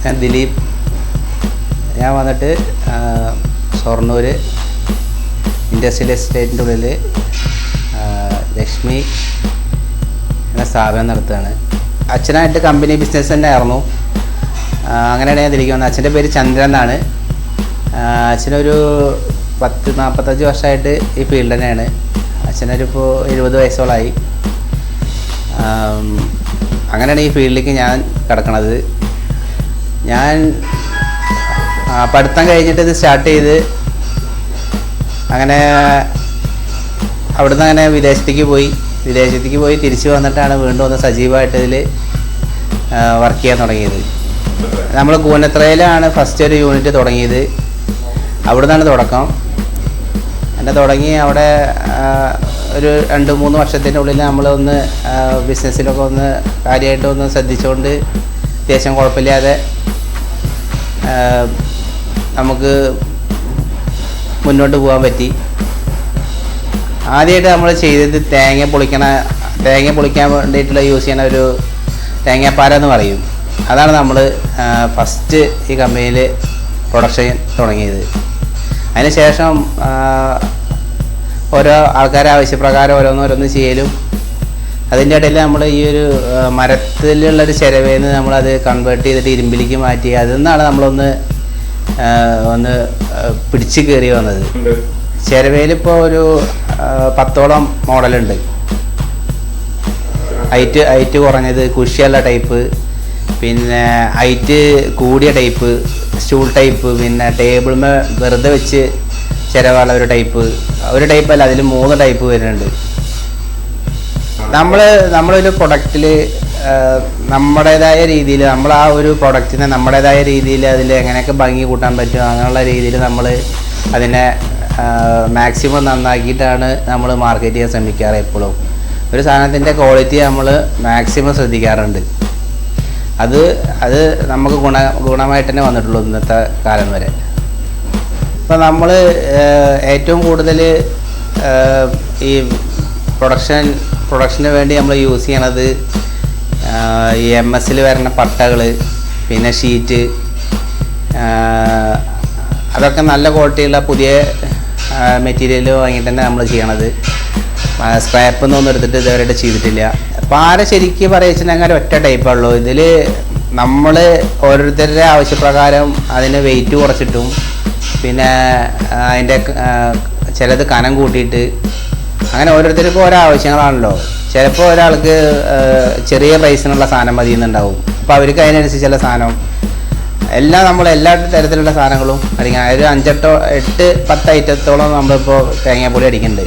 ഞാൻ ദിലീപ്. ഞാൻ വന്നിട്ട് ഷൊർണൂർ ഇൻഡസ്ട്രിയൽ എസ്റ്റേറ്റിൻ്റെ ഉള്ളിൽ ലക്ഷ്മി എന്ന സ്ഥാപനം നടത്തുകയാണ്. അച്ഛനായിട്ട് കമ്പനി ബിസിനസ് തന്നെ ആയിരുന്നു. അങ്ങനെയാണ് ഞാൻ തിരികെ വന്നത്. അച്ഛൻ്റെ പേര് ചന്ദ്രൻ എന്നാണ്. അച്ഛനൊരു 40-45 വർഷമായിട്ട് ഈ ഫീൽഡ് തന്നെയാണ്. അച്ഛനൊരിപ്പോൾ 70 വയസ്സോളമായി. അങ്ങനെയാണ് ഈ ഫീൽഡിലേക്ക് ഞാൻ കിടക്കണത്. ഞാൻ പഠിത്തം കഴിഞ്ഞിട്ട് ഇത് സ്റ്റാർട്ട് ചെയ്ത് അങ്ങനെ അവിടുന്ന് അങ്ങനെ വിദേശത്തേക്ക് പോയി തിരിച്ച് വന്നിട്ടാണ് വീണ്ടും ഒന്ന് സജീവമായിട്ട് ഇതിൽ വർക്ക് ചെയ്യാൻ തുടങ്ങിയത്. നമ്മൾ കൂനത്രയിലാണ് ഫസ്റ്റ് ഒരു യൂണിറ്റ് തുടങ്ങിയത്. അവിടെ നിന്നാണ് തുടക്കം. അങ്ങനെ തുടങ്ങി അവിടെ ഒരു 2-3 വർഷത്തിൻ്റെ ഉള്ളിൽ നമ്മളൊന്ന് ബിസിനസ്സിലൊക്കെ ഒന്ന് കാര്യമായിട്ട് ഒന്ന് ശ്രദ്ധിച്ചുകൊണ്ട് അത്യാവശ്യം കുഴപ്പമില്ലാതെ നമുക്ക് മുന്നോട്ട് പോകാൻ പറ്റി. ആദ്യമായിട്ട് നമ്മൾ ചെയ്തത് തേങ്ങ പൊളിക്കാൻ വേണ്ടിയിട്ടുള്ള യൂസ് ചെയ്യണ ഒരു തേങ്ങാപ്പാര എന്ന് പറയും. അതാണ് നമ്മൾ ഫസ്റ്റ് ഈ കമ്പനിയിൽ പ്രൊഡക്ഷൻ തുടങ്ങിയത്. അതിന് ശേഷം ഓരോ ആൾക്കാരെ ആവശ്യപ്രകാരം ഓരോന്ന് ചെയ്യലും, അതിൻ്റെ ഇടയിൽ നമ്മൾ ഈ ഒരു മരത്തിലുള്ളൊരു ചിരവേന്ന് നമ്മളത് കൺവേർട്ട് ചെയ്തിട്ട് ഇരുമ്പിലേക്ക് മാറ്റി അതിൽ നിന്നാണ് നമ്മളൊന്ന് പിടിച്ച് കയറി വന്നത്. ചിരവേലിപ്പോൾ ഒരു 10ഓളം മോഡലുണ്ട്. ഹൈറ്റ് കുറഞ്ഞത്, കുഷിയുള്ള ടൈപ്പ്, പിന്നെ ഹൈറ്റ് കൂടിയ ടൈപ്പ്, സ്റ്റൂൾ ടൈപ്പ്, പിന്നെ ടേബിളിൽ വെറുതെ വെച്ച് ചിരവാള ഒരു ടൈപ്പല്ല, അതിൽ 3 ടൈപ്പ് വരുന്നുണ്ട്. നമ്മളൊരു പ്രൊഡക്റ്റിൽ നമ്മുടേതായ രീതിയിൽ നമ്മൾ ആ ഒരു പ്രൊഡക്റ്റിനെ നമ്മുടേതായ രീതിയിൽ അതിൽ എങ്ങനെയൊക്കെ ഭംഗി കൂട്ടാൻ പറ്റും അങ്ങനെയുള്ള രീതിയിൽ നമ്മൾ അതിനെ മാക്സിമം നന്നാക്കിയിട്ടാണ് നമ്മൾ മാർക്കറ്റ് ചെയ്യാൻ ശ്രമിക്കാറ്. എപ്പോഴും ഒരു സാധനത്തിൻ്റെ ക്വാളിറ്റി നമ്മൾ മാക്സിമം ശ്രദ്ധിക്കാറുണ്ട്. അത് നമുക്ക് ഗുണമായിട്ട് തന്നെ വന്നിട്ടുള്ളൂ ഇന്നത്തെ കാലം വരെ. ഇപ്പം നമ്മൾ ഏറ്റവും കൂടുതൽ ഈ പ്രൊഡക്ഷന് വേണ്ടി നമ്മൾ യൂസ് ചെയ്യണത് ഈ MS വരുന്ന പട്ടകൾ, പിന്നെ ഷീറ്റ്, അതൊക്കെ നല്ല ക്വാളിറ്റിയുള്ള പുതിയ മെറ്റീരിയൽ വാങ്ങിയിട്ട് തന്നെ നമ്മൾ ചെയ്യണത്. സ്ക്രാപ്പൊന്നും എടുത്തിട്ട് ഇതുവരെയായിട്ട് ചെയ്തിട്ടില്ല. പാര ശരിക്കും പറയുകയെന്നുവെച്ചിട്ടുണ്ടെങ്കിൽ ഒറ്റ ടൈപ്പുള്ളൂ. ഇതിൽ നമ്മൾ ഓരോരുത്തരുടെ ആവശ്യപ്രകാരം അതിന് വെയിറ്റ് കുറച്ചിട്ടും പിന്നെ അതിൻ്റെ ചിലത് കനം കൂട്ടിയിട്ട് അങ്ങനെ ഓരോരുത്തർക്കും ഓരോ ആവശ്യങ്ങളാണല്ലോ. ചിലപ്പോൾ ഒരാൾക്ക് ചെറിയ പ്രൈസിനുള്ള സാധനം മതി എന്നുണ്ടാവും. അപ്പോൾ അവർക്ക് അതിനനുസരിച്ചുള്ള സാധനം എല്ലാ തരത്തിലുള്ള സാധനങ്ങളും അടിക്കണം. ഒരു 5-8-10 ഐറ്റത്തോളം നമ്മളിപ്പോൾ തേങ്ങാപ്പൊടി അടിക്കുന്നുണ്ട്.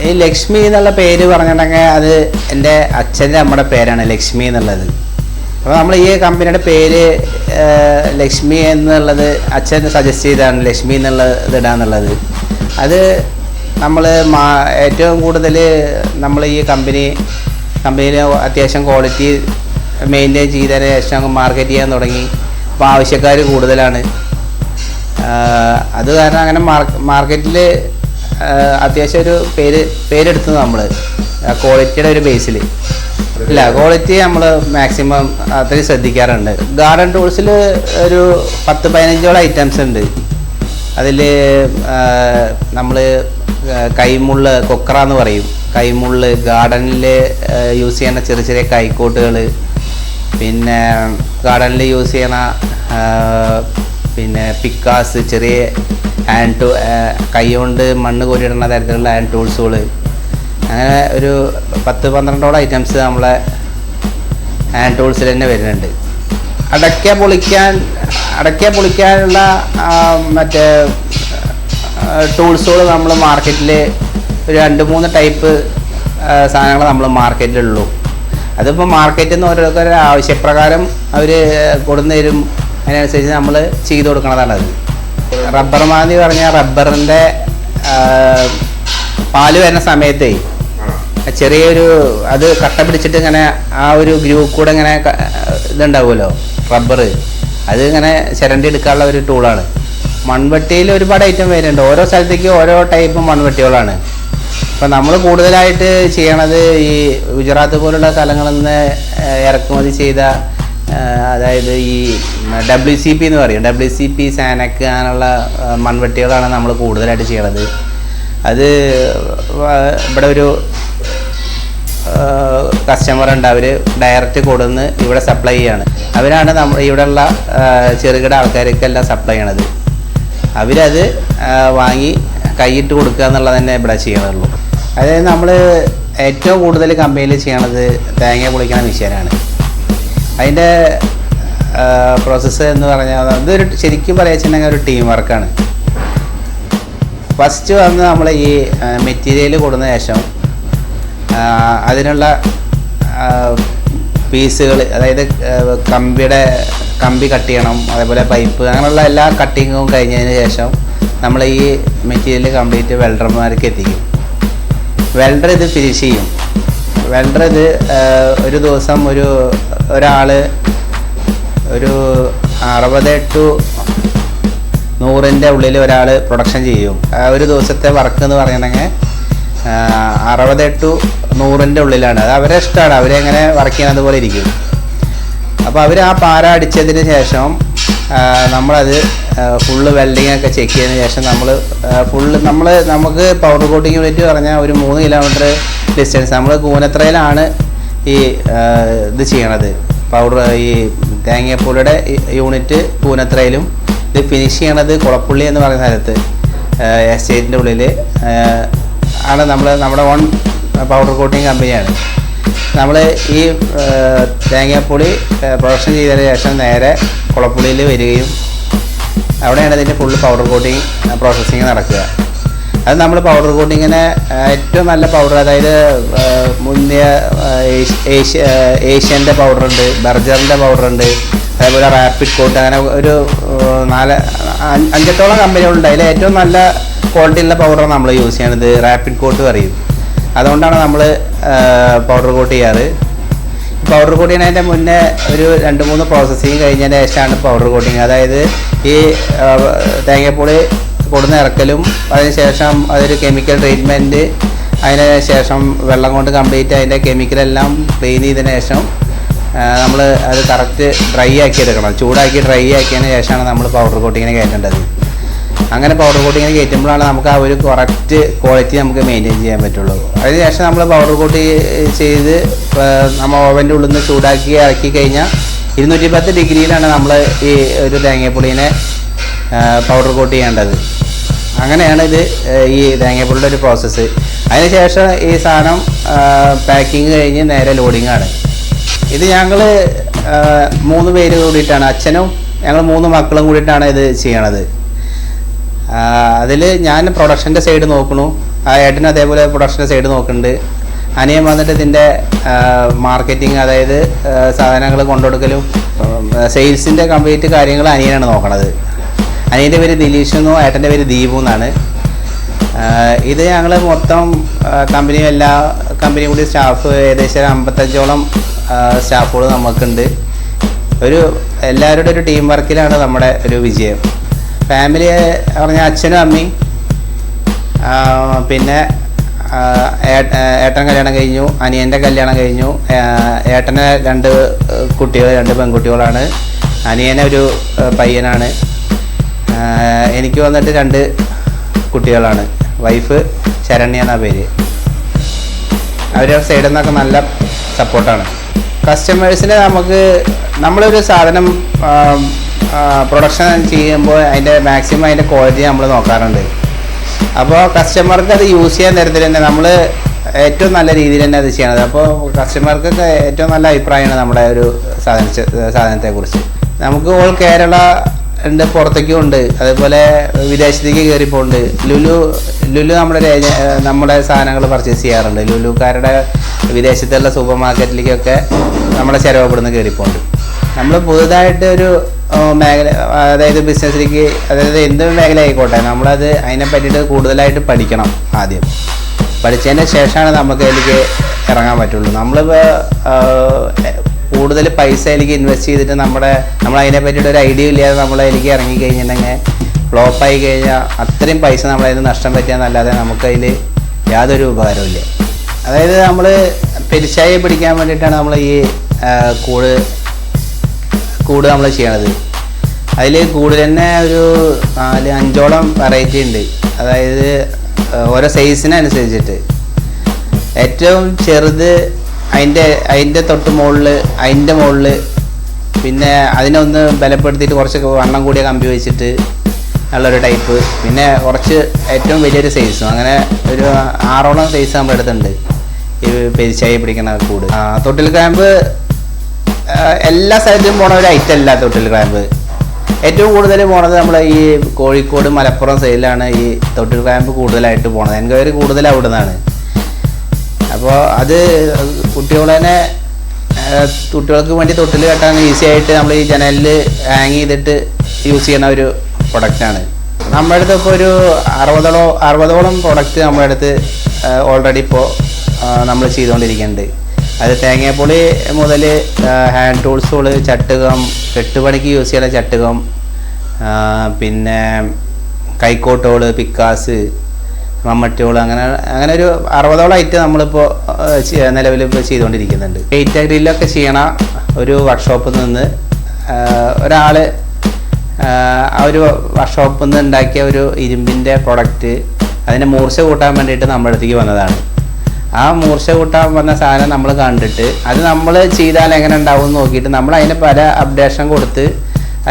ഈ ലക്ഷ്മി എന്നുള്ള പേര് പറഞ്ഞിട്ടുണ്ടെങ്കിൽ അത് എൻ്റെ അച്ഛൻ്റെ അമ്മയുടെ പേരാണ് ലക്ഷ്മി എന്നുള്ളത്. അപ്പോൾ നമ്മൾ ഈ കമ്പനിയുടെ പേര് ലക്ഷ്മി എന്നുള്ളത് അച്ഛൻ സജസ്റ്റ് ചെയ്താണ് ലക്ഷ്മി എന്നുള്ളത് ഇടാന്നുള്ളത്. അത് നമ്മൾ ഏറ്റവും കൂടുതൽ നമ്മൾ ഈ കമ്പനിയിൽ അത്യാവശ്യം ക്വാളിറ്റി മെയിൻറ്റെയിൻ ചെയ്തതിന് ശേഷം മാർക്കറ്റ് ചെയ്യാൻ തുടങ്ങി. അപ്പോൾ ആവശ്യക്കാർ കൂടുതലാണ്. അത് കാരണം അങ്ങനെ മാർക്കറ്റിൽ അത്യാവശ്യം ഒരു പേരെടുത്തു നമ്മൾ ക്വാളിറ്റിയുടെ ഒരു ബേസിൽ. ഇല്ല, ക്വാളിറ്റി നമ്മൾ മാക്സിമം അത്രയും ശ്രദ്ധിക്കാറുണ്ട്. ഗാർഡൻ ടൂൾസിൽ ഒരു 10-15ഓളം ഐറ്റംസ് ഉണ്ട്. അതിൽ നമ്മൾ കൈമുള്ള്, കൊക്കറ എന്ന് പറയും, കൈമുള്ള്, ഗാർഡനിൽ യൂസ് ചെയ്യുന്ന ചെറിയ കൈക്കോട്ടുകൾ, പിന്നെ ഗാർഡനിൽ യൂസ് ചെയ്യണ പിന്നെ പിക്കാസ്, ചെറിയ കൈ കൊണ്ട് മണ്ണ് കോരിയിടുന്ന തരത്തിലുള്ള ഹാൻഡ് ടൂൾസുകൾ, അങ്ങനെ ഒരു 10-12ഓളം ഐറ്റംസ് നമ്മളെ ഹാൻഡ് ടൂൾസിൽ തന്നെ വരുന്നുണ്ട്. അടയ്ക്ക പൊളിക്കാനുള്ള മറ്റേ ടൂൾസുകൾ നമ്മൾ മാർക്കറ്റിൽ ഒരു 2-3 ടൈപ്പ് സാധനങ്ങൾ നമ്മൾ മാർക്കറ്റിലുള്ളൂ. അതിപ്പോൾ മാർക്കറ്റിൽ നിന്ന് ഓരോരുത്തരുടെ ആവശ്യപ്രകാരം അവർ കൊടുന്നു തരും. അതിനനുസരിച്ച് നമ്മൾ ചെയ്ത് കൊടുക്കണതാണത്. റബ്ബർ മാന്തി പറഞ്ഞാൽ റബ്ബറിൻ്റെ പാല് വരുന്ന സമയത്തേ ചെറിയൊരു അത് കട്ട പിടിച്ചിട്ട് ഇങ്ങനെ ആ ഒരു ഗ്രൂപ്പ് കൂടെ ഇങ്ങനെ ഇതുണ്ടാവുമല്ലോ റബ്ബർ, അത് ഇങ്ങനെ ചിരണ്ടി എടുക്കാനുള്ള ഒരു ടൂളാണ്. മൺവെട്ടിയിൽ ഒരുപാട് ഐറ്റം വരുന്നുണ്ട്. ഓരോ സ്ഥലത്തേക്ക് ഓരോ ടൈപ്പ് മൺവെട്ടികളാണ്. അപ്പം നമ്മൾ കൂടുതലായിട്ട് ചെയ്യണത് ഈ ഗുജറാത്ത് പോലുള്ള സ്ഥലങ്ങളിൽ നിന്ന് ഇറക്കുമതി ചെയ്ത അതായത് ഈ WCP എന്ന് പറയും, WCP, സാനക്ക് അങ്ങനെയുള്ള മൺവെട്ടികളാണ് നമ്മൾ കൂടുതലായിട്ട് ചെയ്യണത്. അത് ഇവിടെ ഒരു കസ്റ്റമർ ഉണ്ട്, അവർ ഡയറക്റ്റ് കൊടുന്ന് ഇവിടെ സപ്ലൈ ചെയ്യാണ്. അവരാണ് ഇവിടെയുള്ള ചെറുകിട ആൾക്കാർക്കെല്ലാം സപ്ലൈ ചെയ്യണത്. അവരത് വാങ്ങി കൈയിട്ട് കൊടുക്കുക എന്നുള്ളത് തന്നെ ഇവിടെ ചെയ്യണുള്ളൂ. അതായത് നമ്മൾ ഏറ്റവും കൂടുതൽ കമ്പനിയിൽ ചെയ്യണത് തേങ്ങ പൊളിക്കണ മെഷീനാണ്. അതിൻ്റെ പ്രോസസ്സ് എന്ന് പറഞ്ഞാൽ ഇതൊരു ശരിക്കും പറയുകയെന്നുണ്ടെങ്കിൽ ഒരു ടീം വർക്കാണ്. ഫസ്റ്റ് വന്ന് നമ്മൾ ഈ മെറ്റീരിയൽ കൊടുന്ന ശേഷം അതിനുള്ള പീസുകൾ, അതായത് കമ്പി കട്ട് ചെയ്യണം, അതേപോലെ പൈപ്പ്, അങ്ങനെയുള്ള എല്ലാ കട്ടിങ്ങും കഴിഞ്ഞതിന് ശേഷം നമ്മൾ ഈ മെറ്റീരിയൽ കംപ്ലീറ്റ് വെൽഡർമാർക്ക് എത്തിക്കും. വെൽഡർ ഇത് ഫിനിഷ് ചെയ്യും. വെൽഡർ ഇത് ഒരു ദിവസം ഒരാൾ ഒരു 60 to 100 ഉള്ളിൽ ഒരാൾ പ്രൊഡക്ഷൻ ചെയ്യും. ഒരു ദിവസത്തെ വർക്ക് എന്ന് പറയണമെങ്കിൽ 60 to 100 ഉള്ളിലാണ്. അത് അവരെ ഇഷ്ടമാണ്, അവരെങ്ങനെ വർക്ക് ചെയ്യണത് പോലെ ഇരിക്കും. അപ്പോൾ അവർ ആ പാര അടിച്ചതിന് ശേഷം നമ്മളത് ഫുള്ള് വെൽഡിങ് ഒക്കെ ചെക്ക് ചെയ്തതിന് ശേഷം നമുക്ക് പൗഡർ കോട്ടിങ് യൂണിറ്റ് പറഞ്ഞാൽ ഒരു 3 കിലോമീറ്റർ ഡിസ്റ്റൻസ് നമ്മൾ കൂനത്രയിലാണ് ഈ ഇത് ചെയ്യണത്. ഈ തേങ്ങാപ്പൂളിയുടെ യൂണിറ്റ് കൂനത്രയിലും ഇത് ഫിനിഷ് ചെയ്യണത് കുളപ്പുള്ളി എന്ന് പറയുന്ന സ്ഥലത്ത് എസ്റ്റേറ്റിൻ്റെ ഉള്ളിൽ ആണ്. നമ്മുടെ ഓൺ പൗഡർ കോട്ടിങ് കമ്പനിയാണ്. നമ്മൾ ഈ തേങ്ങാപ്പൊടി പ്രൊഡക്ഷൻ ചെയ്തതിന് ശേഷം നേരെ കുളപ്പുള്ളിയിൽ വരികയും അവിടെയാണ് ഇതിൻ്റെ ഫുള്ള് പൗഡർ കോട്ടിങ് പ്രോസസ്സിങ് നടക്കുക. അത് നമ്മൾ പൗഡർ കോട്ടിങ്ങിന് ഏറ്റവും നല്ല പൗഡർ, അതായത് മുന്നിയ ഏഷ്യൻ്റെ പൗഡറുണ്ട്, ബർജറിൻ്റെ പൗഡറുണ്ട്, അതേപോലെ റാപ്പിഡ് കോട്ട്, അങ്ങനെ ഒരു 4-5 കമ്പനികളുണ്ട്. അതിൽ ഏറ്റവും നല്ല ക്വാളിറ്റിയുള്ള പൗഡറാണ് നമ്മൾ യൂസ് ചെയ്യണത്. റാപ്പിഡ് കോട്ട് പറയും. അതുകൊണ്ടാണ് നമ്മൾ പൗഡർ കോട്ട് ചെയ്യാറ്. പൗഡർ കോട്ട് ചെയ്യുന്നതിൻ്റെ മുന്നേ ഒരു 2-3 പ്രോസസ്സിങ് കഴിഞ്ഞതിന് ശേഷമാണ് പൗഡർ കോട്ടിങ്. അതായത് ഈ തേങ്ങാപ്പൊടി കൊടുന്ന് ഇറക്കലും അതിനുശേഷം അതൊരു കെമിക്കൽ ട്രീറ്റ്മെൻറ്റ്, അതിന് ശേഷം വെള്ളം കൊണ്ട് കംപ്ലീറ്റ് അതിൻ്റെ കെമിക്കലെല്ലാം ക്ലീൻ ചെയ്തതിന് ശേഷം നമ്മൾ അത് കറക്റ്റ് ഡ്രൈ ആക്കി എടുക്കണം. ചൂടാക്കി ഡ്രൈ ആക്കിയതിന് ശേഷമാണ് നമ്മൾ പൗഡർ കോട്ടിങ്ങിന് കയറ്റേണ്ടത്. അങ്ങനെ പൗഡർ കോട്ടിങ്ങിന് കയറ്റുമ്പോഴാണ് നമുക്ക് ആ ഒരു കറക്റ്റ് ക്വാളിറ്റി നമുക്ക് മെയിൻറ്റെയിൻ ചെയ്യാൻ പറ്റുള്ളൂ. അതിനുശേഷം നമ്മൾ പൗഡർ കോട്ടി ചെയ്ത് നമ്മൾ ഓവൻ്റെ ഉള്ളിൽ നിന്ന് ചൂടാക്കി ഇറക്കി കഴിഞ്ഞാൽ 210 ഡിഗ്രിയിലാണ് നമ്മൾ ഈ ഒരു തേങ്ങാപ്പൊടിനെ പൗഡർ കോട്ട് ചെയ്യേണ്ടത്. അങ്ങനെയാണ് ഈ തേങ്ങാപ്പൊടിയുടെ ഒരു പ്രോസസ്സ്. അതിനുശേഷം ഈ സാധനം പാക്കിങ് കഴിഞ്ഞ് നേരെ ലോഡിങ്ങാണ്. ഇത് ഞങ്ങൾ 3 പേര് കൂടിയിട്ടാണ്, അച്ഛനും ഞങ്ങൾ 3 മക്കളും കൂടിയിട്ടാണ് ഇത് ചെയ്യണത്. അതിൽ ഞാൻ പ്രൊഡക്ഷൻ്റെ സൈഡ് നോക്കണു, ആ ഏട്ടനും അതേപോലെ പ്രൊഡക്ഷൻ്റെ സൈഡ് നോക്കുന്നുണ്ട്. അനിയൻ വന്നിട്ട് ഇതിൻ്റെ മാർക്കറ്റിങ്, അതായത് സാധനങ്ങൾ കൊണ്ടുകൊടുക്കലും സെയിൽസിൻ്റെ കംപ്ലീറ്റ് കാര്യങ്ങൾ അനിയനാണ് നോക്കണത്. അനിയൻ്റെ പേര് ദിലീഷ് എന്നും ഏട്ടൻ്റെ പേര് ദീപു എന്നാണ്. ഇത് ഞങ്ങൾ മൊത്തം എല്ലാ കമ്പനിയും കൂടി സ്റ്റാഫ് ഏകദേശം 55ഓളം സ്റ്റാഫുകൾ നമുക്കുണ്ട്. എല്ലാവരുടെ ഒരു ടീം വർക്കിലാണ് നമ്മുടെ ഒരു വിജയം. ഫാമിലി പറഞ്ഞാൽ അച്ഛനും അമ്മയും, പിന്നെ ഏട്ടൻ കല്യാണം കഴിഞ്ഞു, അനിയൻ്റെ കല്യാണം കഴിഞ്ഞു. ഏട്ടന് 2 കുട്ടികൾ, 2 പെൺകുട്ടികളാണ്. അനിയനെ ഒരു പയ്യനാണ്. എനിക്ക് വന്നിട്ട് 2 കുട്ടികളാണ്. വൈഫ് ശരണ്യ എന്ന പേര്. അവരുടെ സൈഡിൽ നിന്നൊക്കെ നല്ല സപ്പോർട്ടാണ്. കസ്റ്റമേഴ്സിന് നമ്മളൊരു സാധനം പ്രൊഡക്ഷൻ ചെയ്യുമ്പോൾ അതിൻ്റെ മാക്സിമം അതിൻ്റെ ക്വാളിറ്റി നമ്മൾ നോക്കാറുണ്ട്. അപ്പോൾ കസ്റ്റമർക്ക് അത് യൂസ് ചെയ്യാൻ തരത്തിൽ തന്നെ നമ്മൾ ഏറ്റവും നല്ല രീതിയിൽ തന്നെ അത് ചെയ്യണത്. അപ്പോൾ കസ്റ്റമർക്കൊക്കെ ഏറ്റവും നല്ല അഭിപ്രായമാണ് നമ്മുടെ ഒരു സാധനത്തെക്കുറിച്ച്. നമുക്ക് ഓൾ കേരള ഉണ്ട്, പുറത്തേക്കും ഉണ്ട്, അതേപോലെ വിദേശത്തേക്ക് കയറിപ്പോണ്ട്. ലുലു നമ്മുടെ സാധനങ്ങൾ പർച്ചേസ് ചെയ്യാറുണ്ട്. ലുലുക്കാരുടെ വിദേശത്തുള്ള സൂപ്പർ മാർക്കറ്റിലേക്കൊക്കെ നമ്മുടെ ചിലവപ്പെടുന്ന കയറിപ്പോണ്ട്. നമ്മൾ പുതുതായിട്ട് ഒരു മേഖല, അതായത് ബിസിനസ്സിലേക്ക്, അതായത് എന്ത് മേഖല ആയിക്കോട്ടെ, നമ്മളത് അതിനെ പറ്റിയിട്ട് കൂടുതലായിട്ട് പഠിക്കണം. ആദ്യം പഠിച്ചതിന് ശേഷമാണ് നമുക്ക് അതിലേക്ക് ഇറങ്ങാൻ പറ്റുള്ളൂ. നമ്മളിപ്പോൾ കൂടുതൽ പൈസ അതിലേക്ക് ഇൻവെസ്റ്റ് ചെയ്തിട്ട് നമ്മൾ അതിനെ പറ്റിയിട്ട് ഒരു ഐഡിയ ഇല്ലാതെ നമ്മളതിലേക്ക് ഇറങ്ങിക്കഴിഞ്ഞിട്ടുണ്ടെങ്കിൽ ഫ്ലോപ്പായി കഴിഞ്ഞാൽ അത്രയും പൈസ നമ്മളതിന് നഷ്ടം പറ്റിയാന്നല്ലാതെ നമുക്കതിൽ യാതൊരു ഉപകാരമില്ല. അതായത് നമ്മൾ പെരിച്ചായി പിടിക്കാൻ വേണ്ടിയിട്ടാണ് നമ്മൾ ഈ കൂട് കൂട് നമ്മൾ ചെയ്യണത്. അതിൽ കൂടുതൽ തന്നെ ഒരു 4-5ഓളം വെറൈറ്റി ഉണ്ട്. അതായത് ഓരോ സൈസിനനുസരിച്ചിട്ട് ഏറ്റവും ചെറുത് അതിൻ്റെ തൊട്ട് മുകളിൽ, അതിൻ്റെ മുകളിൽ, പിന്നെ അതിനൊന്ന് ബലപ്പെടുത്തിയിട്ട് കുറച്ച് വണ്ണം കൂടിയ കമ്പി വെച്ചിട്ട് ഉള്ളൊരു ടൈപ്പ്, പിന്നെ കുറച്ച് ഏറ്റവും വലിയൊരു സൈസും, അങ്ങനെ ഒരു 6ഓളം സൈസ് നമ്മുടെ അടുത്തുണ്ട് ഈ പെരിച്ചായി പിടിക്കുന്ന കൂട്. തൊട്ടിൽ ക്രാമ്പ് എല്ലാ സ്ഥലത്തും പോണ ഒരു ഐറ്റം അല്ല തൊട്ടിൽ ക്രാമ്പ്. ഏറ്റവും കൂടുതൽ പോണത് നമ്മൾ ഈ കോഴിക്കോട് മലപ്പുറം സൈഡിലാണ് ഈ തൊട്ടിൽ ക്രാമ്പ് കൂടുതലായിട്ട് പോണത്. എൻക്വയറി കൂടുതൽ അവിടെ നിന്നാണ്. അപ്പോൾ അത് കുട്ടികൾക്ക് വേണ്ടി തൊട്ടിൽ കെട്ടാൻ ഈസി ആയിട്ട് നമ്മൾ ഈ ജനലിൽ ഹാങ് ചെയ്തിട്ട് യൂസ് ചെയ്യുന്ന ഒരു പ്രൊഡക്റ്റാണ്. നമ്മുടെ അടുത്ത് ഇപ്പോൾ ഒരു 60ഓളം പ്രൊഡക്റ്റ് നമ്മുടെ അടുത്ത് ഓൾറെഡി ഇപ്പോൾ നമ്മൾ ചെയ്തുകൊണ്ടിരിക്കുന്നുണ്ട്. അത് തേങ്ങാപ്പൊളി മുതൽ ഹാൻഡ് ടൂൾസുകൾ, ചട്ടുകം, കെട്ടുപണിക്ക് യൂസ് ചെയ്യുന്ന ചട്ടുകം, പിന്നെ കൈക്കോട്ടുകൾ, പിക്കാസ്, മമ്മട്ടികൾ, അങ്ങനെ ഒരു 60ഓളം ഐറ്റം നമ്മളിപ്പോൾ നിലവിൽ ഇപ്പോൾ ചെയ്തുകൊണ്ടിരിക്കുന്നുണ്ട്. ഗേറ്റ് ഗ്രില്ലൊക്കെ ചെയ്യണ ഒരു വർക്ക്ഷോപ്പിൽ നിന്ന് ഒരാൾ ആ ഒരു വർക്ക്ഷോപ്പിൽ നിന്ന് ഉണ്ടാക്കിയ ഒരു ഇരുമ്പിൻ്റെ പ്രൊഡക്റ്റ് അതിൻ്റെ മൂർച്ച കൂട്ടാൻ വേണ്ടിയിട്ട് നമ്മുടെ അടുത്തേക്ക് വന്നതാണ്. ആ മൂർച്ച കൂട്ടാൻ വന്ന സാധനം നമ്മൾ കണ്ടിട്ട് അത് നമ്മൾ ചെയ്താൽ എങ്ങനെ ഉണ്ടാവും എന്ന് നോക്കിയിട്ട് നമ്മൾ അതിന് പല അപ്ഡേഷൻ കൊടുത്ത്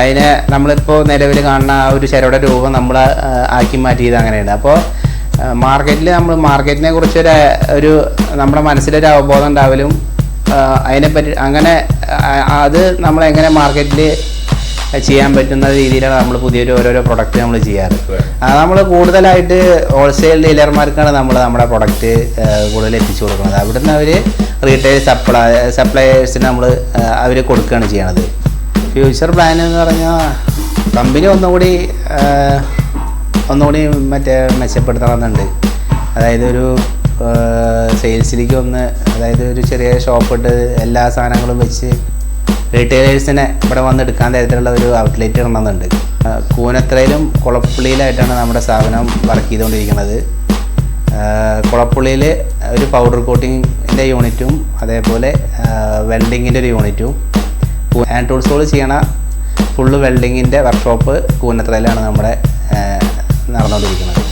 അതിനെ നമ്മളിപ്പോൾ നിലവിൽ കാണുന്ന ആ ഒരു ചിരയുടെ രൂപം നമ്മൾ ആക്കി മാറ്റിയത് അങ്ങനെയാണ്. അപ്പോൾ മാർക്കറ്റിനെ കുറിച്ച് ഒരു നമ്മുടെ മനസ്സിലൊരു അവബോധം ഉണ്ടാവലും അതിനെപ്പറ്റി അങ്ങനെ അത് നമ്മളെങ്ങനെ മാർക്കറ്റിൽ ചെയ്യാൻ പറ്റുന്ന രീതിയിലാണ് നമ്മൾ ഓരോരോ പ്രൊഡക്റ്റ് നമ്മൾ ചെയ്യാറ്. നമ്മൾ കൂടുതലായിട്ട് ഹോൾസെയിൽ ഡീലർമാർക്കാണ് നമ്മുടെ പ്രൊഡക്റ്റ് കൂടുതൽ എത്തിച്ചു കൊടുക്കുന്നത്. അവിടുന്ന് അവർ റീറ്റെയിൽ സപ്ലയേഴ്സിന് അവർ കൊടുക്കുകയാണ് ചെയ്യണത്. ഫ്യൂച്ചർ പ്ലാൻ എന്ന് പറഞ്ഞാൽ കമ്പനി ഒന്നുകൂടി മെച്ചപ്പെടുത്തണമെന്നുണ്ട്. അതായത് ഒരു സെയിൽസിലേക്ക് അതായത് ഒരു ചെറിയ ഷോപ്പ് ഇട്ട് എല്ലാ സാധനങ്ങളും വെച്ച് റീറ്റെയിലേഴ്സിനെ ഇവിടെ വന്നെടുക്കാൻ തരത്തിലുള്ള ഒരു ഔട്ട്ലെറ്റ് ഇടണമെന്നുണ്ട്. കൂനത്രയിലും കുളപ്പുള്ളിയിലായിട്ടാണ് നമ്മുടെ സ്ഥാപനം വർക്ക് ചെയ്തുകൊണ്ടിരിക്കുന്നത്. കുളപ്പുള്ളിയിൽ ഒരു പൗഡർ കോട്ടിങ്ങിൻ്റെ യൂണിറ്റും അതേപോലെ വെൽഡിങ്ങിൻ്റെ ഒരു യൂണിറ്റും, ഹാൻഡ് ടൂൾസുകൾ ചെയ്യണ ഫുള്ള് വെൽഡിങ്ങിൻ്റെ വർക്ക്ഷോപ്പ് കൂനത്രയിലാണ് നമ്മുടെ നടന്നുകൊണ്ടിരിക്കുന്നത്.